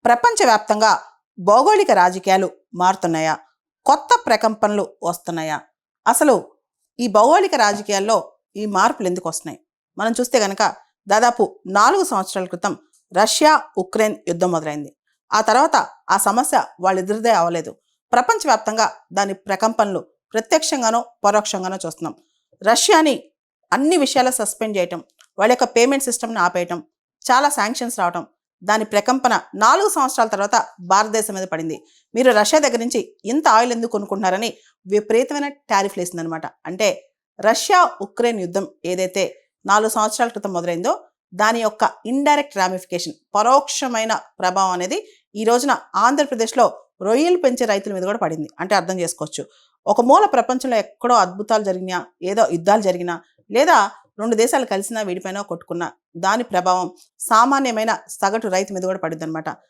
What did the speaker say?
ప్రపంచవ్యాప్తంగా భౌగోళిక రాజకీయాలు మారుతున్నాయా? కొత్త ప్రకంపనలు వస్తున్నాయా? అసలు ఈ భౌగోళిక రాజకీయాల్లో ఈ మార్పులు ఎందుకు వస్తున్నాయి? మనం చూస్తే గనక దాదాపు 4 సంవత్సరాల క్రితం రష్యా ఉక్రెయిన్ యుద్ధం మొదలైంది. ఆ తర్వాత ఆ సమస్య వాళ్ళిద్దరిదే అవ్వలేదు. ప్రపంచవ్యాప్తంగా దాని ప్రకంపనలు ప్రత్యక్షంగానో పరోక్షంగానో చూస్తున్నాం. రష్యాని అన్ని విషయాల్లో సస్పెండ్ చేయటం, వాళ్ళ యొక్క పేమెంట్ సిస్టమ్ని ఆపేయటం, చాలా శాంక్షన్స్ రావటం, దాని ప్రకంపన 4 సంవత్సరాల తర్వాత భారతదేశం మీద పడింది. మీరు రష్యా దగ్గర నుంచి ఇంత ఆయిల్ ఎందుకు కొనుక్కుంటున్నారని విపరీతమైన టారిఫ్లు వేసిందనమాట. అంటే రష్యా ఉక్రెయిన్ యుద్ధం ఏదైతే 4 సంవత్సరాల క్రితం మొదలైందో దాని యొక్క ఇండైరెక్ట్ రామిఫికేషన్, పరోక్షమైన ప్రభావం అనేది ఈ రోజున ఆంధ్రప్రదేశ్లో రొయ్యలు పెంచే రైతుల మీద కూడా పడింది. అంటే అర్థం చేసుకోవచ్చు, ఒక మూల ప్రపంచంలో ఎక్కడో అద్భుతాలు జరిగినా, ఏదో యుద్ధాలు జరిగినా, లేదా 2 దేశాలు కలిసినా విడిపోయినా కొట్టుకున్నా దాని ప్రభావం సామాన్యమైన సగటు రైతు మీద కూడా పడుద్ది అనమాట.